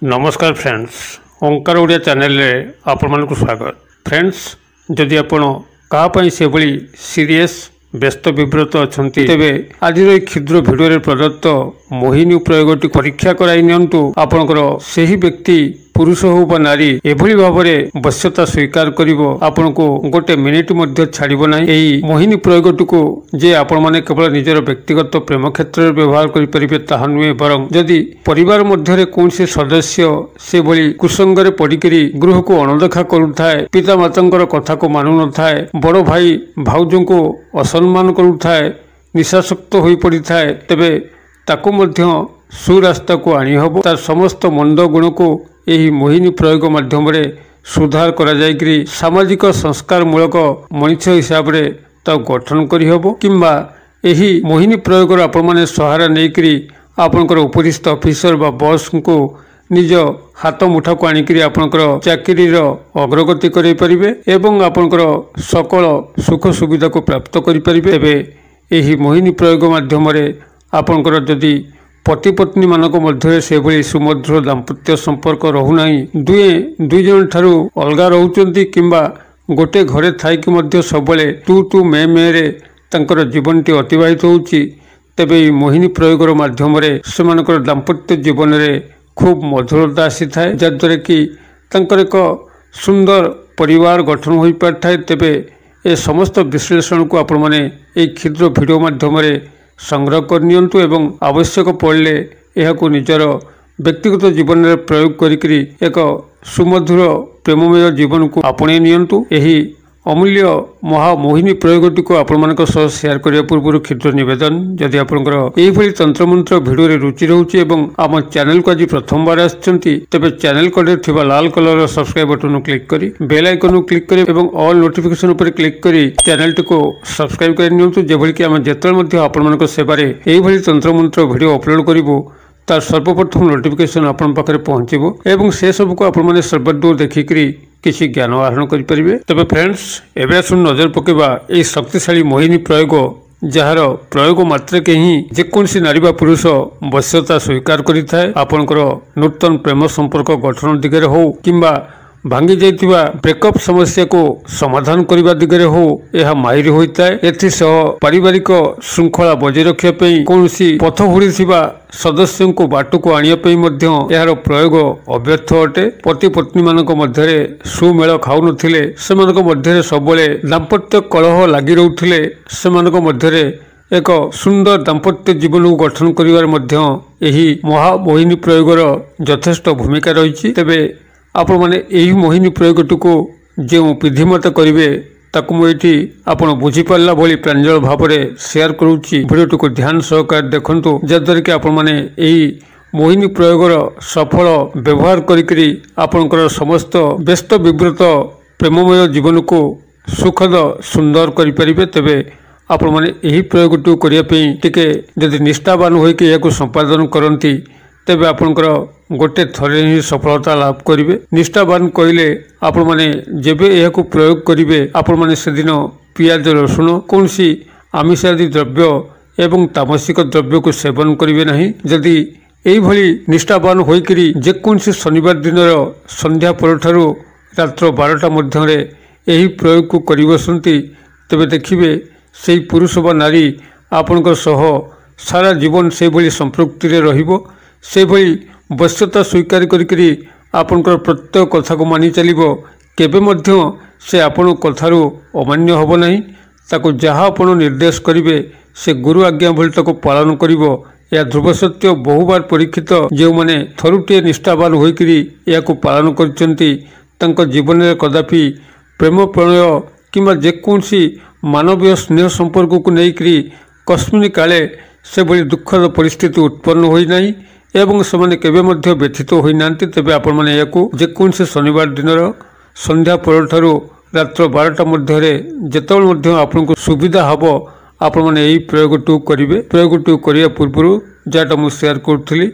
नमस्कार फ्रेंड्स, ओंकार ओडिया चैनल रे आपण मानक स्वागत। फ्रेंड्स, जदि आपण कहापाई से भली सीरियस व्यस्त विव्रत अछंती तेबे आज क्षुद्र भिडियो रे प्रदत्त मोहिनी प्रयोगटी परीक्षा कराई नियंतु। आपणकर सही व्यक्ति पुरुष हो बा नारी एभली भावरे वश्यता स्वीकार करिवो आपनको गोटे मिनिट मध्य छाड़िबो नाही। एही मोहिनी प्रयोगटीको जे आपण माने केवल निजर व्यक्तिगत प्रेम क्षेत्र रे व्यवहार करि परिबे ताहा नुहे, बरं जदि परिवार मध्य रे कोनसे सदस्य से भली कुसंगरे पडिकरी गृह को अणदेखा करुथाए, पिता मातांकर कथा को मानु न थाए, बड़ भाई भाउजों को असम्मान करुथाए, निशाशक्त होई पड़ी थाए, तेबे ताको मध्य सुरास्ता को आनी हबो। तार समस्त मंद गुण को यही मोहिनी प्रयोग माध्यम सुधार करा जायकरी सामाजिक संस्कार मूलक मनुष्य हिसाब रे ता गठन करी हबो। किंबा यही मोहिनी प्रयोग आपण माने सहारा नेकरी आपनकर उपरिस्थ ऑफिसर बा बॉस को निज हाथ मुठा को आनिकरी आपनकर चाकरी रो अग्रगति करै परिबे एवं आपनकर सकल सुख सुविधा को प्राप्त करि परिबे। एबे यही मोहिनी प्रयोग माध्यम आपनकर जदि पति पत्नी मानक मध्य से भली सुमधुर दाम्पत्य संपर्क रहुना, दुई जन ठारू अलगा रहउचंती किंबा गोटे घरे थाइकी मध्य सबले तू तू मैं मैं रे तांकर जीवनटी अतिबाहित होउची, तेबे मोहिनी प्रयोगर माध्यम से दाम्पत्य जीवन रे खूब मधुरता आसी थाए, जद्वारा कि तांकर एक सुंदर परिवार गठन हो पारिथाए। तेबे ए समस्त विश्लेषण को आपण माने ए क्षुद्र भिडियो माध्यम संग्रह करनियंतु एवं आवश्यक पड़े यह निजर व्यक्तिगत जीवन में प्रयोग करी एक सुमधुर प्रेममय जीवन को आपणे नियंतु। यही अमूल्य महामोहिनी प्रयोगटी को आपण मानक सह शेयर करने पूर्व क्षुद्र निवेदन, जदि आपंकर यही तंत्रमंत्र भिडियो रे रुचि रोचे एवं आम चैनल को आज प्रथम बार आछंती तेबे चैनल कड़े थिबा लाल कलर सब्सक्राइब बटन क्लिक करी बेल आइकन क्लिक करी एवं ऑल नोटिफिकेशन उपर क्लिक करी चैनल को सब्सक्राइब कर नियंतु, जेभली कि आम जेतल मध्ये आपण मानक सेवारे एही तंत्रमंत्र भिडियो अपलोड करिवो तार सर्वप्रथम नोटिफिकेशन आपण पाखरे पहुंचीबो एवं से सब को आपण माने सर्वदूर देखिकरी किसी ज्ञान आहरण करें। तबे फ्रेंड्स, एवं आसुन नजर पकेबा ए शक्तिशाली मोहिनी प्रयोग जार प्रयोग मात्रके ही जेकोसी नारी बा पुरुष वश्यता स्वीकार करिथाए। आपनकर नूतन प्रेम संपर्क गठन दिगरे हो किंबा भांगी जाइतिबा ब्रेकअप समस्या को समाधान करने दिगरे हो यह माहिर होता है। एथिसह पारिवारिक श्रृंखला बजाय रखिया पई कोनोसी पथ हुड़ी थिबा सदस्यों को बाटू को आनिया पई मध्य यार प्रयोग अव्यर्थ अटे। पति पत्नी मानक मध्यरे सुमेल खाउ नथिले, सेमानक मध्यरे सबले दाम्पत्य कलह लागि रहउथिले, सेमानक मध्यरे एक सुंदर दाम्पत्य जीवन को गठन करिवार मध्य एही महामोहिनी प्रयोगर यथेष्ट भूमिका रही। तेबे आपण माने एही मोहिनी प्रयोगटी को जो विधिमत करेंगे ताकू मुझे आपड़ बुझीपारा भली प्रांजल भाव में शेयर करुच्ची। भिडियोटी को ध्यान सहकार देखंतु, जद्वारा कि आपण माने एही मोहिनी प्रयोगर सफल व्यवहार करी आपणकर समस्त व्यस्त विव्रत प्रेममय जीवन को सुखद सुंदर करें। तेबे आपण माने एही प्रयोगटी करने टिके जदि निष्ठावान होइके याकु संपादन करती तेबे आपणकर गोटे थरे ही सफलता लाभ करेंगे। निष्ठावान कहले आपण माने जेबे यह प्रयोग करेंगे आपण माने से दिन पियाज रसुण कौन सी आमिषादी द्रव्य एवं तामसिक द्रव्य को सेवन करेंगे नहीं। जदि यही भली निष्ठावान होइकरी जेकोसी शनिवार दिन संध्या पर ठारू रात्र 12टा मध्य यही प्रयोग को करि बसंती, तेबे देखिबे सेही पुरुष बा नारी आपणकर सह सारा जीवन से भली संपृक्ति रे रहिबो, से भली वश्यता स्वीकार करी आपनकर प्रत्येक कथा को मानि चलिबो। केबे मध्य से आपण कथारू अमान्य हबो नहीं, ताको जहाँ आपण निर्देश करिवे से गुरु आज्ञा भली ताको पालन करिवो। या ध्रुव सत्य बहुबार परीक्षित जो माने थरुटे निष्ठावान होइकरी याको पालन करचंती तांको जीवन रे कदापि प्रेम प्रणय किंबा जेकोसी मानवीय स्नेह संपर्क को लेकरी कस्मिन काले से भली दुखद परिस्थिति उत्पन्न होई नाही एवं से केबे मध्य व्यथित होई नांती। तेबे आपण माने याकू जेकोसी शनिवार दिन संध्या पर ठारू रात्र 12टा मध्य जेतबेल मध्य आपनको सुविधा हबो आपण माने एही प्रयोगटी करेंगे। प्रयोगटी करिया पूर्व जाटा मु शेयर करथली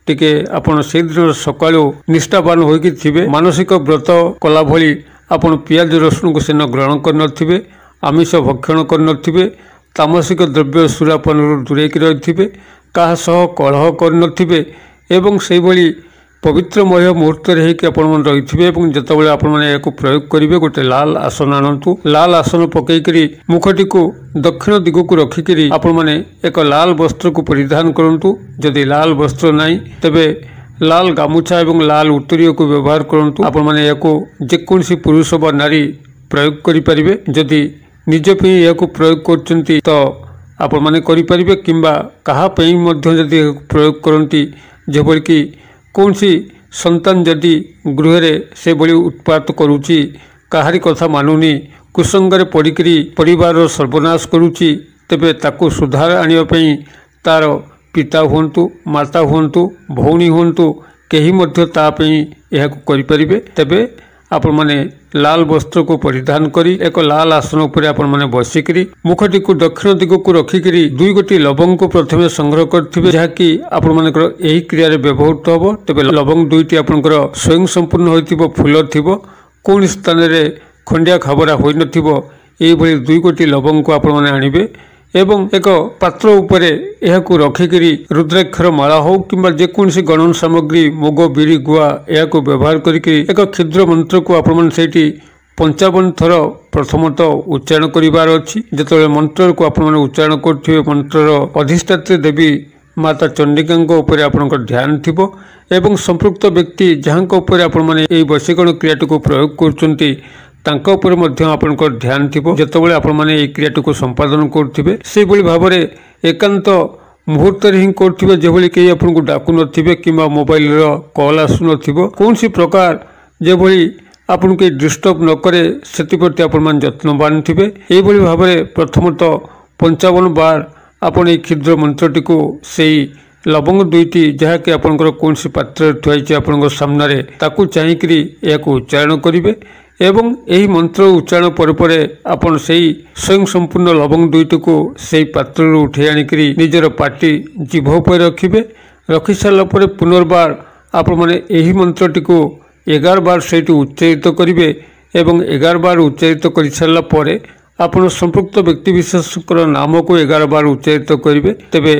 टिके आपण से दिन सकाळू निष्ठावान होइकि थिबे, मानसिक व्रत कला भली आपण पियाज रसुण को सेन ग्रहण कर नथिबे, आमिष भक्षण कर नथिबे, तामसिक द्रव्य सुरापान दूरेक रही क्या कलह कर एवं से भली पवित्रमय मुहूर्त रही जितेबाला आपने प्रयोग करेंगे गोटे लाल आसन आणतु लाल आसन पकईकरी मुखटी को दक्षिण दिग को रखिकी आपने एक लाल वस्त्र को परिधान करूँ जदि लाल वस्त्र नहीं तेबे लाल गामुछा एवं लाल उत्तरीय को व्यवहार करूँ आपने जेकोसी पुरुष व नारी प्रयोग करें जदि निज या प्रयोग कर तो आपण मैंने करें किंबा कहापी जदि प्रयोग करती जेभली कि कौन सी संतान जदि गृह से भली उत्पात करुच्ची काहारी कथा मानुनी कुसंगरे पड़िकी परिवार सर्वनाश करुच्ची तेबे ताकू सुधार आनियापई तार पिता हुंतु माता हुंतु भौणी हुंतु केही मध्य तापई एहाकु करिपरिबे तेबे आपण माने लाल वस्त्र को परिधान करी एक लाल आसन उपर आपण माने बसिकरी मुखटी को दक्षिण दिग को रखिकरी दुई गोटी लवंग को प्रथमे संग्रह करथिबे जहाँकि आपण मानकर एही क्रिया रे व्यवहृत होबो तेबे लवंग दुईटी आपनकर स्वयं संपूर्ण होइतिबो फूल थिबो कोन स्थान रे खंडिया खबरा होई नथिबो एही भली दुई गोटी लवंग को आपण माने आनिबे एवं एक पात्र उपरे एहाकु रखिकरी रुद्राक्षर माला हो किंबा जेकोसी गणन सामग्री मुग बिरी गुआ एहाकु व्यवहार करिकरी एक क्षुद्र मंत्र को आपण सेठी 55 थर प्रथमत उच्चारण करिवार अछि जेतबे मंत्र को आपण उच्चारण करथिबे मंत्रर अधिष्ठात्री देवी माता चंडिका उपरे आपनकर ध्यान थिबो एवं संपृक्त व्यक्ति जहां उपरे आपण माने एई वशीकरण क्रियाटी को प्रयोग करचंती तांका ऊपर मध्य आपनकर ध्यान थिबो जेतबेले आपण माने एई क्रियाटी को संपादन करथिबे से भली भाबरे एकांत मुहूर्त रे ही करथिबे जेभली के आपन को डाकु नथिबे किंबा मोबाइल रो कॉल आसु नथिबो कोनसी प्रकार जेभली आपन के डिस्टर्ब न करे सेति प्रति आपण मान यत्नवान थिबे एई भली भाबरे प्रथमत 55 बार आपण एई क्षुद्र मंत्रटी को सेई लवंग दुईटी जहाँकि आपनकर कोनसी पात्र थुआइछि आपनकर सामने ताकू चाहिकरी याकू उच्चारण करिवे एवं यही मंत्र उच्चारण पर आपन सेई स्वयं संपूर्ण लवंग दुईटी को सेई पात्र उठे आनिकरी निजर पाटी जीभ पर रखिबे रखि सारा पर पुनर्बार आपण माने यही मंत्रटी को 11 बार सेठी उच्चारित करिवे एवं 11 बार उच्चारित कर सारा पर आपण संपृक्त व्यक्ति विशेषकर नाम को 11 बार उच्चारित करिवे तेबे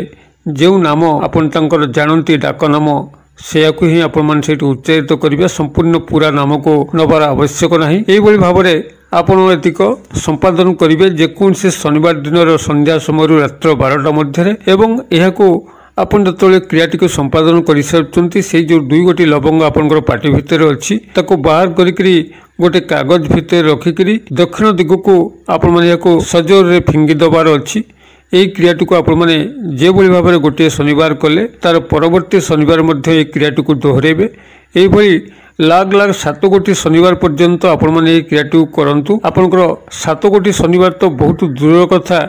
जो नाम आपण तांकर जानती डाक नाम से ही आपण उच्चारित करेंगे संपूर्ण पूरा नाम को नबार आवश्यक नहीं यही भाव में आपण एतिक संपादन करेंगे जेकोसी शनिवार दिन संध्या समय रात्र 12टा मध्य एवं यह आपन जो क्रियाटी को संपादन कर सारी से जो दुई गोटी लवंग आपंकर पार्टी भितर अच्छी बाहर करी गोटे कागज भितर रखिकी दक्षिण दिग को आपण मैंने सजोर फिंगी दबार अच्छी यही क्रियाटी को आपण मैंने जो भाव में गोटे शनिवार कले तार परवर्ती शनिवार मध्य क्रियाटी को दोहरेबे यही लाग लाग 7 गोटी शनिवार पर्यंत आपण मैंने क्रियाटी करंतु आपनकर 7 गोटी शनिवार तो बहुत दूर कथा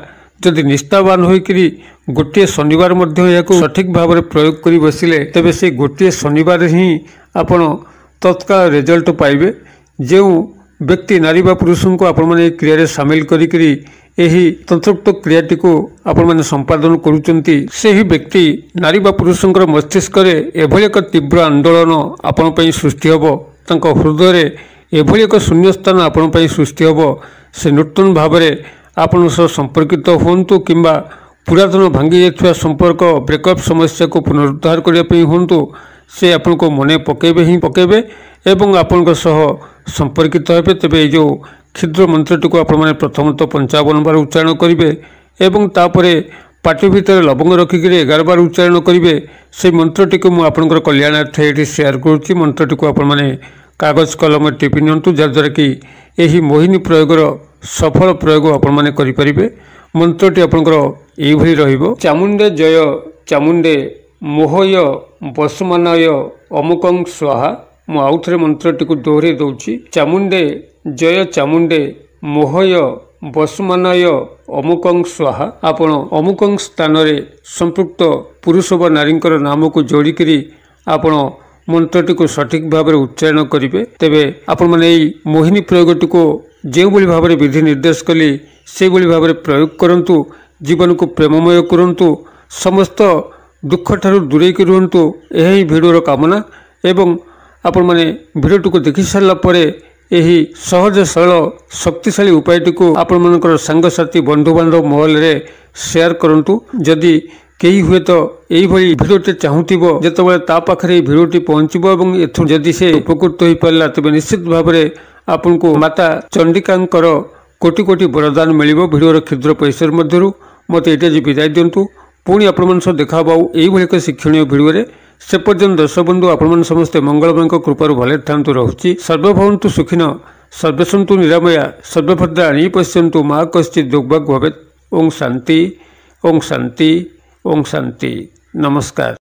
जदि निष्ठावान होइकरी गोटे शनिवार मध्य या सठिक भाव में प्रयोग करी बसिले तेबे से गोटे शनिवार ही आपण तत्काल रिजल्ट पाइबे जो व्यक्ति नारी बा पुरुष को आपण मैंने क्रिया सामिल करी यही तंत्रोक्त क्रियाटी को आपण मैंने संपादन करुचंती से ही व्यक्ति नारी बा पुरुषंकर मस्तिष्क एभली एक तीव्र आंदोलन आपण पई सृष्टि होबो तांको हृदय रे एभली एक शून्य स्थान आपण पई सृष्टि होबो से नूतन भाव में आपण सह संपर्कित होंतु किंबा पुरातन भांगी जाइथिबा संपर्क ब्रेकअप समस्या को पुनरुद्धार करने पई होंतु से आपण को मने पकेबे ही पकेबे एवं आपण सह संपर्कित हेबे तेबे जो क्षुद्र मंत्रटी को आपण प्रथमतः 55 बार उच्चारण करेंगे एवं तापरे पार्टी भितर लवंग रखिक 11 बार उच्चारण करेंगे से मंत्रटी को मुझे कल्याणार्थ ये शेयर करुच्ची मंत्रटी को आपण मैंने कागज कलम टिपि नियंतु जहाँद्वारा कि यही मोहिनी प्रयोगर सफल प्रयोग आपण मैंने करेंगे मंत्रटी आपंकर यही रहिबो चामुंडे जय चामुंडे मोहय वसुमानय अमुकं स्वाहा मु आउ थे मंत्रटी को दोहरे दौची चामुंडे जय चामुंडे मोहय वसुमानय अमुकं स्वाहा आपण अमुकं स्थान रे संपृक्त पुरुष व नारींकर नाम को जोड़िकी आपण मंत्रटी को सठिक भाव में उच्चारण करेंगे तेबे आपण माने मोहिनी प्रयोगटी को जो भाव में विधि निर्देश कली से भाव में प्रयोग करंतु जीवन को प्रेममय करंतु समस्त दुख ठारू दूरेकी रुहंतु यही भिडियोर कामना एवं आपण माने भिडियोटी को देखि सारा पर ଏହି ସହଜ ସରଳ ଶକ୍ତିଶାଳୀ ଉପାୟଟିକୁ ଆପଣମାନଙ୍କର ସାଙ୍ଗସାଥି ବନ୍ଧୁବାନ୍ଧବ ମହଲରେ ସେୟାର କରନ୍ତୁ। ଯଦି କେହି ହୁଏତ ଏଇଭଳି ଭିଡ଼ିଓଟି ଚାହୁଁଥିବ, ଯେତେବେଳେ ତା ପାଖରେ ଏହି ଭିଡ଼ିଓଟି ପହଞ୍ଚିବ ଏବଂ ଏଥିରୁ ଯଦି ସେ ଉପକୃତ ହୋଇପାରିଲା, ତେବେ ନିଶ୍ଚିତ ଭାବରେ ଆପଣଙ୍କୁ ମାତା ଚଣ୍ଡିକାଙ୍କର କୋଟି କୋଟି ବରଦାନ ମିଳିବ ଭିଡ଼ିଓର କ୍ଷୁଦ୍ର ପଇସାର ମଧ୍ୟରୁ। ମୋତେ ଏଇଟା ଯେ ବିଦାୟ ଦିଅନ୍ତୁ, ପୁଣି ଆପଣମାନଙ୍କ ସହ ଦେଖା ହେବ ଏଇଭଳି ଏକ ଶିକ୍ଷଣୀୟ ଭିଡ଼ିଓରେ। ସେ ପର୍ଯ୍ୟନ୍ତ ଦର୍ଶକ ବନ୍ଧୁ ଆପଣମାନେ ସମସ୍ତେ ମଙ୍ଗଳମାଙ୍କ କୃପାରୁ ଭଲରେ ଥାନ୍ତୁ। ରହୁଛି। ସର୍ବେ ଭବନ୍ତୁ ସୁଖିନ, ସର୍ବେ ସନ୍ତୁ ନିରାମୟା, ସର୍ବେ ଭଦ୍ରାଣୀ ପଶ୍ୟନ୍ତୁ ମା କଶ୍ଚିତ୍ ଦୁର୍ଭାଗ୍ୟ ଭବେତ୍। ଓಂ ଶାନ୍ତି, ଓಂ ଶାନ୍ତି, ଓಂ ଶାନ୍ତି। ନମସ୍କାର।